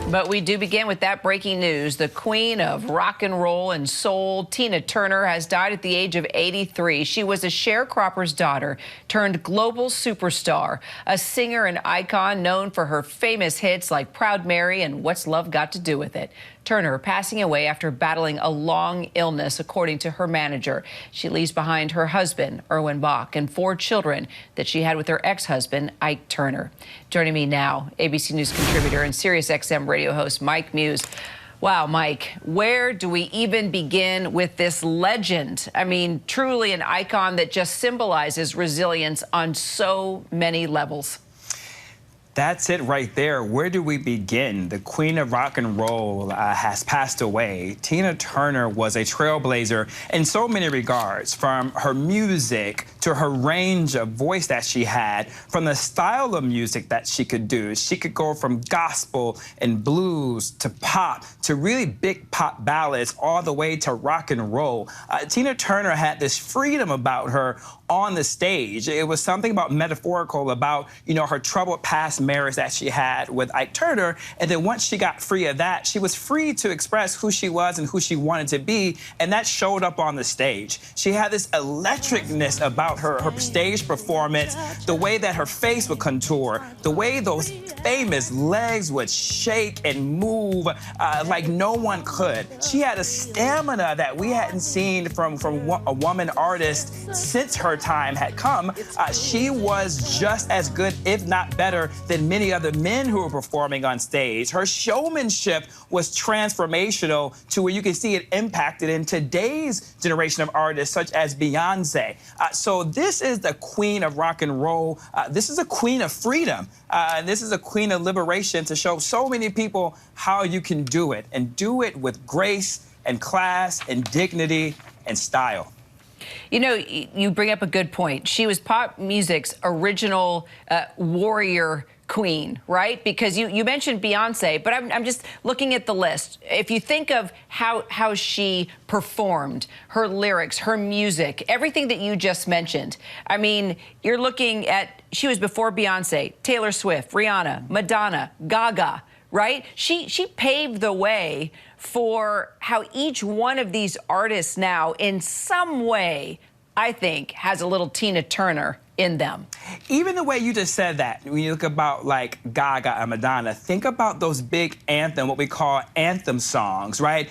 But we do begin with that breaking news. The queen of rock and roll and soul, Tina Turner, has died at the age of 83. She was a sharecropper's daughter turned global superstar, a singer and icon known for her famous hits like Proud Mary and What's Love Got to Do with It. Turner passing away after battling a long illness, according to her manager. She leaves behind her husband, Erwin Bach, and 4 children that she had with her ex-husband, Ike Turner. Joining me now, ABC News contributor and SiriusXM radio host Mike Muse. Wow, Mike, where do we even begin with this legend? I mean, truly an icon that just symbolizes resilience on so many levels. That's it right there. Where do we begin? The queen of rock and roll has passed away. Tina Turner was a trailblazer in so many regards, from her music to her range of voice that she had, from the style of music that she could do. She could go from gospel and blues to pop to really big pop ballads all the way to rock and roll. Tina Turner had this freedom about her on the stage. It was something about metaphorical about, her troubled past marriage that she had with Ike Turner. And then once she got free of that, she was free to express who she was and who she wanted to be. And that showed up on the stage. She had this electricness about her stage performance, the way that her face would contour, the way those famous legs would shake and move like no one could. She had a stamina that we hadn't seen from a woman artist since her time had come. She was just as good, if not better, than many other men who were performing on stage. Her showmanship was transformational to where you can see it impacted in today's generation of artists, such as Beyonce. So this is the queen of rock and roll. This is a queen of freedom. This is a queen of liberation to show so many people how you can do it, and do it with grace and class and dignity and style. You bring up a good point. She was pop music's original warrior queen, right? Because you mentioned Beyonce, but I'm just looking at the list. If you think of how she performed, her lyrics, her music, everything that you just mentioned, I mean, you're looking at, she was before Beyonce, Taylor Swift, Rihanna, Madonna, Gaga, right? She paved the way for how each one of these artists now, in some way, I think, has a little Tina Turner in them. Even the way you just said that, when you look about like Gaga and Madonna, think about those big anthem, what we call anthem songs, right?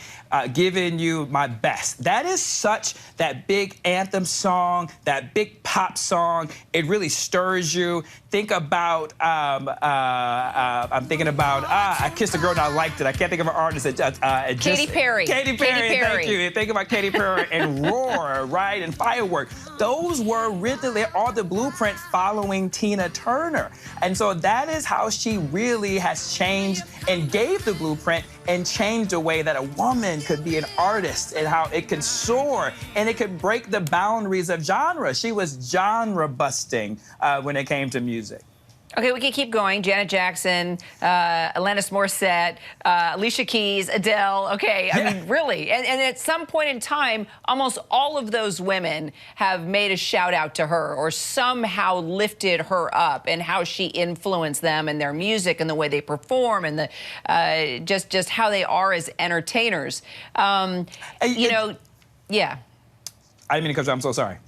Giving You My Best. That is such that big anthem song, that big pop song. It really stirs you. Think about, I'm thinking about, I Kissed a Girl and I Liked It. I can't think of an artist that Katy Perry. Katy Perry, thank you. Think about Katy Perry and Roar, right? And Firework. Those were really all the blueprint following Tina Turner. And so that is how she really has changed and gave the blueprint and changed the way that a woman could be an artist, and how it could soar and it could break the boundaries of genre. She was genre busting when it came to music. Okay, we can keep going. Janet Jackson, Alanis Morissette, Alicia Keys, Adele. Okay, I mean, really. And at some point in time, almost all of those women have made a shout out to her or somehow lifted her up, and how she influenced them and their music and the way they perform and the just how they are as entertainers. Yeah. I didn't mean to cut you. I'm so sorry.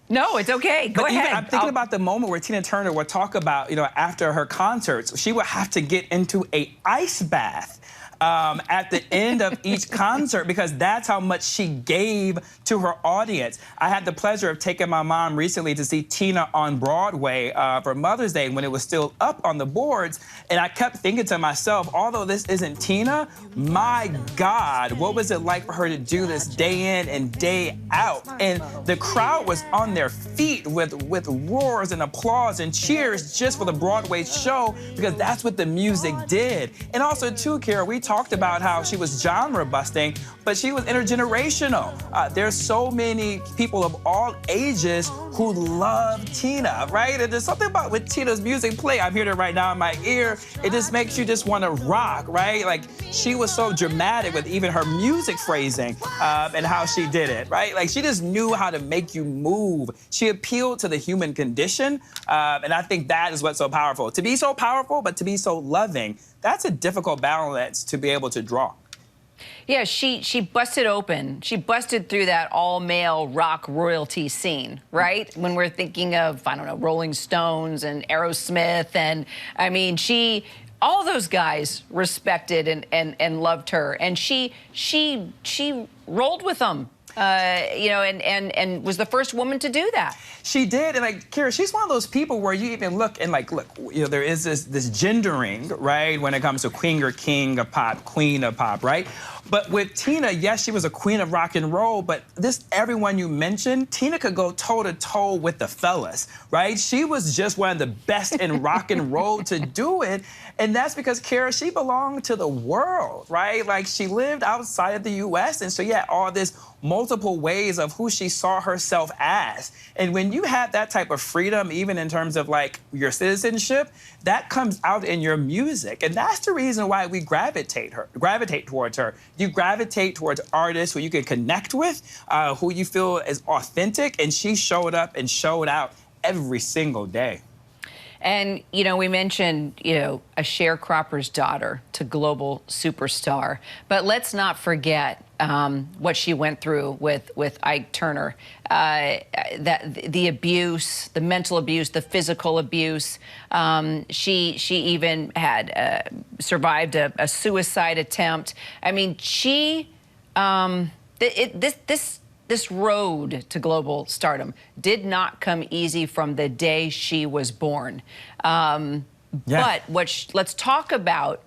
No, it's okay. Go ahead. I'm thinking about the moment where Tina Turner would talk about, after her concerts, she would have to get into an ice bath at the end of each concert, because that's how much she gave to her audience. I had the pleasure of taking my mom recently to see Tina on Broadway for Mother's Day when it was still up on the boards, and I kept thinking to myself, although this isn't Tina, my God, what was it like for her to do this day in and day out? And the crowd was on their feet with roars and applause and cheers just for the Broadway show, because that's what the music did. And also, too, Kara, we talked about how she was genre busting, but she was intergenerational. There's so many people of all ages who love Tina, right? And there's something about when Tina's music play, I'm hearing it right now in my ear, it just makes you just want to rock, right? Like, she was so dramatic with even her music phrasing and how she did it, right? Like, she just knew how to make you move. She appealed to the human condition, and I think that is what's so powerful. To be so powerful, but to be so loving, that's a difficult balance to be able to draw. Yeah, she busted open. She busted through that all-male rock royalty scene, right? When we're thinking of, I don't know, Rolling Stones and Aerosmith, and I mean, all those guys respected and loved her, and she rolled with them. You know, and was the first woman to do that. She did, and like Kira, she's one of those people where you even look and like, look, you know, there is this gendering, right, when it comes to queen or king of pop, queen of pop, right? But with Tina, yes, she was a queen of rock and roll, but everyone you mentioned, Tina could go toe to toe with the fellas, right? She was just one of the best in rock and roll to do it. And that's because, Kara, she belonged to the world, right? Like, she lived outside of the U.S., and so yeah, all this multiple ways of who she saw herself as. And when you have that type of freedom, even in terms of like your citizenship, that comes out in your music. And that's the reason why we gravitate towards her. You gravitate towards artists who you can connect with, who you feel is authentic, and she showed up and showed out every single day. And, you know, we mentioned, you know, a sharecropper's daughter to global superstar. But let's not forget what she went through with Ike Turner. The abuse, the mental abuse, the physical abuse. She even had survived a suicide attempt. I mean, this road to global stardom did not come easy from the day she was born. But let's talk about,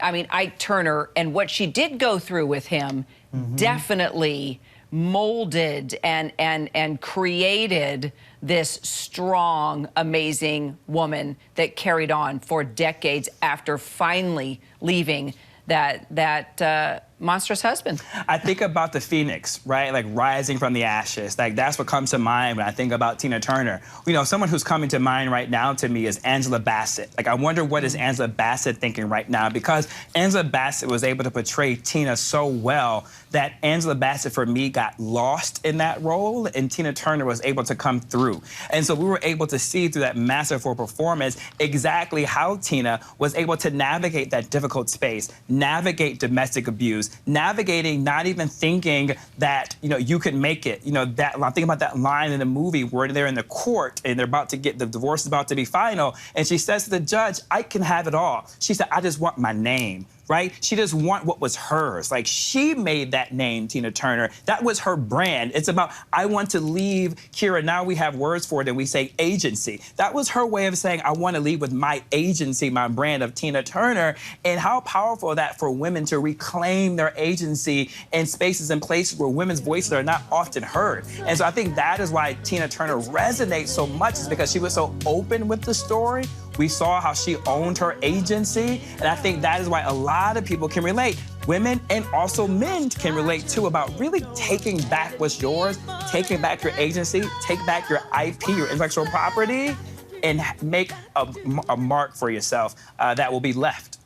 I mean, Ike Turner and what she did go through with him definitely molded and created this strong, amazing woman that carried on for decades after finally leaving that monstrous husband. I think about the phoenix, right? Like rising from the ashes. Like that's what comes to mind when I think about Tina Turner. You know, someone who's coming to mind right now to me is Angela Bassett. Like I wonder what is Angela Bassett thinking right now, because Angela Bassett was able to portray Tina so well that Angela Bassett for me got lost in that role, and Tina Turner was able to come through. And so we were able to see through that masterful performance exactly how Tina was able to navigate that difficult space, navigate domestic abuse, navigating not even thinking that, you know, you could make it. You know, that I'm thinking about that line in the movie where they're in the court and they're about to get, the divorce is about to be final, and she says to the judge, I can have it all. She said, I just want my name. Right? She just want what was hers. Like, she made that name, Tina Turner. That was her brand. It's about, I want to leave, Kira, now we have words for it and we say agency. That was her way of saying, I want to leave with my agency, my brand of Tina Turner. And how powerful that for women to reclaim their agency in spaces and places where women's voices are not often heard. And so I think that is why Tina Turner resonates so much, is because she was so open with the story. We saw how she owned her agency, and I think that is why a lot of people can relate. Women and also men can relate too, about really taking back what's yours, taking back your agency, take back your IP, your intellectual property, and make a mark for yourself that will be left.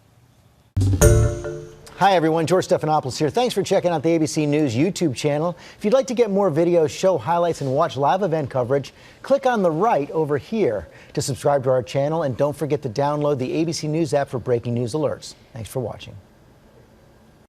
Hi everyone, George Stephanopoulos here. Thanks for checking out the ABC News YouTube channel. If you'd like to get more videos, show highlights, and watch live event coverage, click on the right over here to subscribe to our channel, and don't forget to download the ABC News app for breaking news alerts. Thanks for watching.